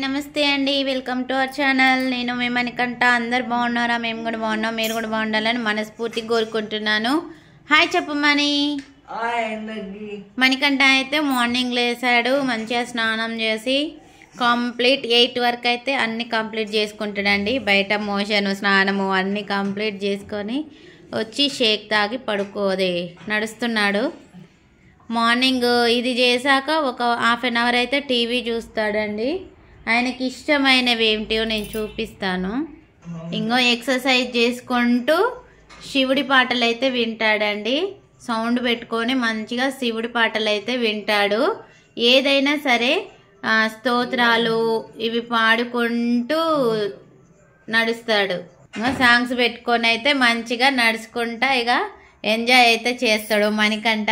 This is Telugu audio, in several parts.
నమస్తే అండి, వెల్కమ్ టు అవర్ ఛానల్. నేను మీ మణికంఠ. అందరు బాగున్నారా? మేము కూడా బాగున్నాం. మీరు కూడా బాగుండాలని మనస్ఫూర్తిగా కోరుకుంటున్నాను. హాయ్ చెప్పు మణి. మణికంఠ అయితే మార్నింగ్ లేసాడు, మంచిగా స్నానం చేసి కంప్లీట్ 8 వరకు అయితే అన్నీ కంప్లీట్ చేసుకుంటాడండి. బయట మోషను స్నానము అన్నీ కంప్లీట్ చేసుకొని వచ్చి షేక్ తాగి నడుస్తున్నాడు. మార్నింగ్ ఇది చేశాక ఒక హాఫ్ అన్ అవర్ అయితే టీవీ చూస్తాడండి. ఆయనకి ఇష్టమైనవి ఏమిటో నేను చూపిస్తాను. ఇంకో ఎక్సర్సైజ్ చేసుకుంటూ శివుడి పాటలు అయితే వింటాడండి. సౌండ్ పెట్టుకొని మంచిగా శివుడి పాటలు అయితే వింటాడు. ఏదైనా సరే స్తోత్రాలు ఇవి పాడుకుంటూ నడుస్తాడు. సాంగ్స్ పెట్టుకొని అయితే మంచిగా నడుచుకుంటా ఇక ఎంజాయ్ అయితే చేస్తాడు మణికంఠ.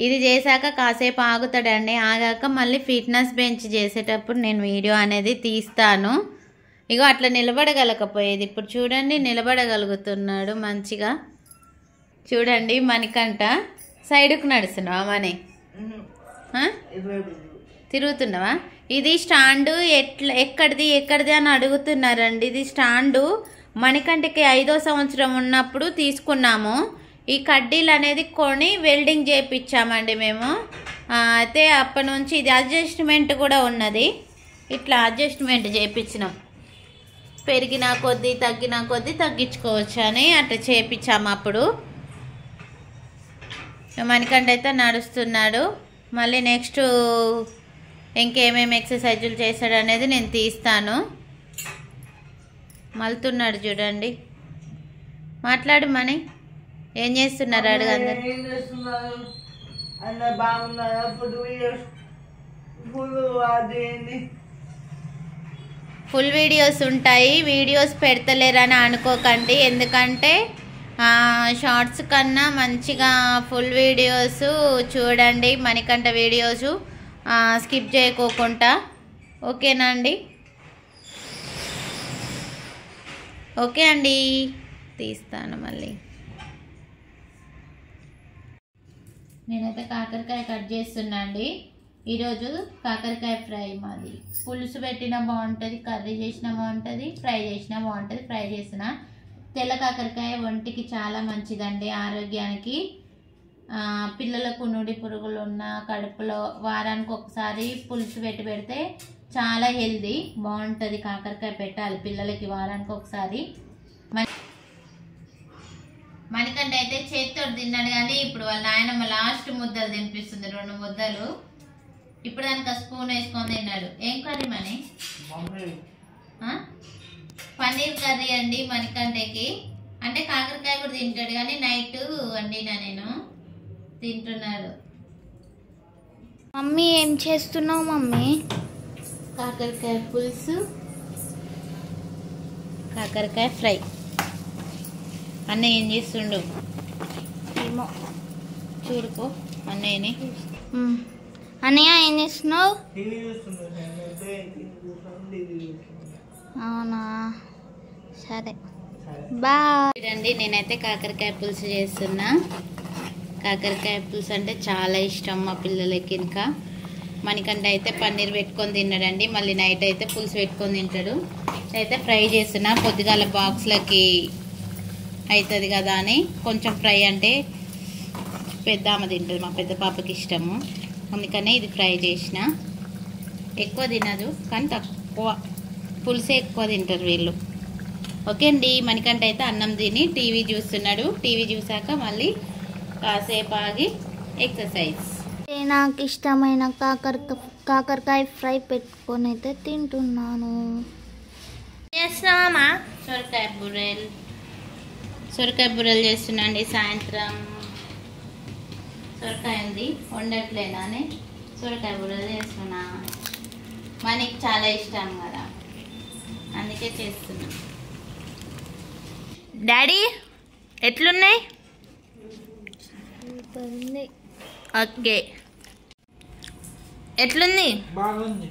ఇది చేశాక కాసేపు ఆగుతాడండి. ఆగాక మళ్ళీ ఫిట్నెస్ బెంచ్ చేసేటప్పుడు నేను వీడియో అనేది తీస్తాను. ఇగో అట్లా నిలబడగలకపోయేది, ఇప్పుడు చూడండి నిలబడగలుగుతున్నాడు మంచిగా. చూడండి మణికంఠ. సైడ్కు నడుస్తున్నావా మని? తిరుగుతున్నావా? ఇది స్టాండు ఎక్కడిది అని అడుగుతున్నారండి. ఇది స్టాండు మణికంఠకి 5వ సంవత్సరం ఉన్నప్పుడు తీసుకున్నాము. ఈ కడ్డీలు అనేది కొని వెల్డింగ్ చేయించామండి మేము. అయితే అప్పటి నుంచి ఇది అడ్జస్ట్మెంట్ కూడా ఉన్నది. ఇట్లా అడ్జస్ట్మెంట్ చేయించినాం. పెరిగిన కొద్దీ తగ్గిన కొద్దీ తగ్గించుకోవచ్చు అని అట్లా చేయించాము అప్పుడు. మణికంఠ అయితే నడుస్తున్నాడు. మళ్ళీ నెక్స్ట్ ఇంకేమేమి ఎక్సర్సైజులు చేస్తాడు అనేది నేను తీస్తాను. మలుతున్నాడు చూడండి. మాట్లాడు మని. ఏం చేస్తున్నారు అడుగు అందరు. ఫుల్ వీడియోస్ ఉంటాయి. వీడియోస్ పెడతలేరని అనుకోకండి. ఎందుకంటే షార్ట్స్ కన్నా మంచిగా ఫుల్ వీడియోస్ చూడండి. మణికంఠ వీడియోస్ స్కిప్ చేయకోకుండా. ఓకేనా అండి? ఓకే అండి, తీస్తాను మళ్ళీ. నేనైతే కాకరకాయ కట్ చేస్తున్నా అండి. ఈరోజు కాకరకాయ ఫ్రై మాది. పులుసు పెట్టినా బాగుంటుంది, కర్రీ చేసినా బాగుంటుంది, ఫ్రై చేసినా బాగుంటుంది. ఫ్రై చేసిన తెల్ల కాకరకాయ ఒంటికి చాలా మంచిదండి, ఆరోగ్యానికి. పిల్లలకు నుడి పురుగులు ఉన్న కడుపులో వారానికి ఒకసారి పులుసు పెడితే చాలా హెల్దీ, బాగుంటుంది. కాకరకాయ పెట్టాలి పిల్లలకి వారానికి ఒకసారి. మణికంఠ అయితే చేతితో తిన్నాడు కానీ ఇప్పుడు వాళ్ళ నాయనమ్మ లాస్ట్ ముద్దలు తినిపిస్తుంది, 2 ముద్దలు. ఇప్పుడు దానికి స్పూన్ వేసుకొని తిన్నాడు. ఏం కర్రీ మని? పన్నీర్ కర్రీ అండి మణికంఠకి. అంటే కాకరకాయ కూడా తింటాడు కానీ నైట్ వండినా నేను, తింటున్నాడు. మమ్మీ ఏం చేస్తున్నావు మమ్మీ? కాకరకాయ పులుసు, కాకరకాయ ఫ్రై. అన్నయ్య ఏం చేస్తుండు ఏమో చూడుకో అన్నయ్యని. అన్నయ్య ఏం చేస్తున్నావు? అవునా, సరే బాయ్. చూడండి నేనైతే కాకరకాయ పులుసు చేస్తున్నా. కాకరకాయ పులుసు అంటే చాలా ఇష్టం మా పిల్లలకి. ఇంకా మణికంఠ అయితే పన్నీర్ పెట్టుకొని తిన్నాడండి. మళ్ళీ నైట్ అయితే పులుసు పెట్టుకొని తింటాడు. అయితే ఫ్రై చేస్తున్నా, పొద్దుగాల బాక్స్లకి అవుతుంది కదా అని. కొంచెం ఫ్రై అంటే పెద్ద ఆమె తింటుంది, మా పెద్ద పాపకి ఇష్టము, అందుకనే ఇది ఫ్రై చేసిన. ఎక్కువ తినదు కానీ తక్కువ, పులుసే ఎక్కువ తింటారు వీళ్ళు. ఓకే అండి, మణికంఠ అయితే అన్నం తిని టీవీ చూస్తున్నాడు. టీవీ చూసాక మళ్ళీ కాసేపు ఆగి ఎక్సర్సైజ్. నాకు ఇష్టమైన కాకరకాయ ఫ్రై పెట్టుకొని అయితే తింటున్నాను. చేస్తున్నామా? సొరకాయ బుర్రెలు చేస్తున్నా అండి. సాయంత్రం సొరకాయ ఉంది, వండట్లేనా అని సొరకాయ బుర్రెలు చేస్తున్నా. మనకి చాలా ఇష్టం కదా, అందుకే చేస్తున్నా. డాడీ ఎట్లున్నాయి? ఓకే, ఎట్లుంది? బాగుంది.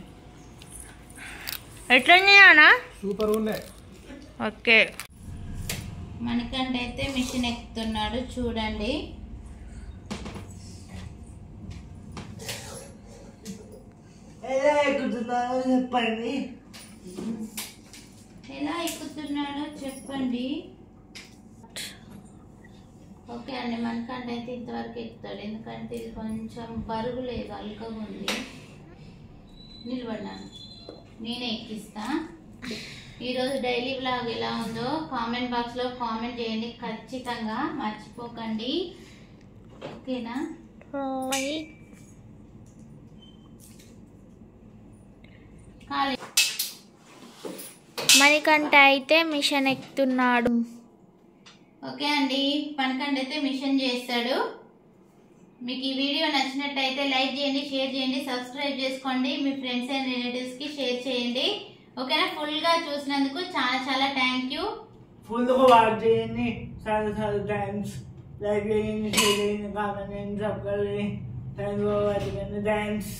ఎట్లుంది నాన్న? సూపర్ ఉంది. ఓకే. మణికంఠ అయితే మిషన్ ఎక్కుతున్నాడు చూడండి. ఎలా ఎక్కుతున్నారో చెప్పండి. ఎలా ఎక్కుతున్నాడో చెప్పండి. ఓకే అండి, మనకంటే అయితే ఇంతవరకు ఎక్కుతాడు, ఎందుకంటే ఇది కొంచెం బరువు లేదు, అల్కగా ఉంది. నిలబడినాను, నేనే ఎక్కిస్తా. ఈరోజు డైలీ వ్లాగ్ ఎలా ఉందో కామెంట్ బాక్స్లో కామెంట్ చేయండి, ఖచ్చితంగా మర్చిపోకండి. ఓకేనా? మణికంఠ అయితే మిషన్ ఎక్కుతున్నాడు. ఓకే అండి, పనకండి అయితే మిషన్ చేస్తాడు. మీకు ఈ వీడియో నచ్చినట్టయితే లైక్ చేయండి, షేర్ చేయండి, సబ్స్క్రైబ్ చేసుకోండి, మీ ఫ్రెండ్స్ అండ్ రిలేటివ్స్కి షేర్ చేయండి. ఓకేనా? ఫుల్గా చూసినందుకు చాలా చాలా థ్యాంక్ యూ. ఫుల్గా వాచ్ చేయండి, చాలా చాలా థ్యాంక్స్. లైక్ చేయండి, షేర్ చేయండి, కామెంట్ చేయండి, సబ్స్క్రైబ్ చేయండి. Thanks for watching. థ్యాంక్స్.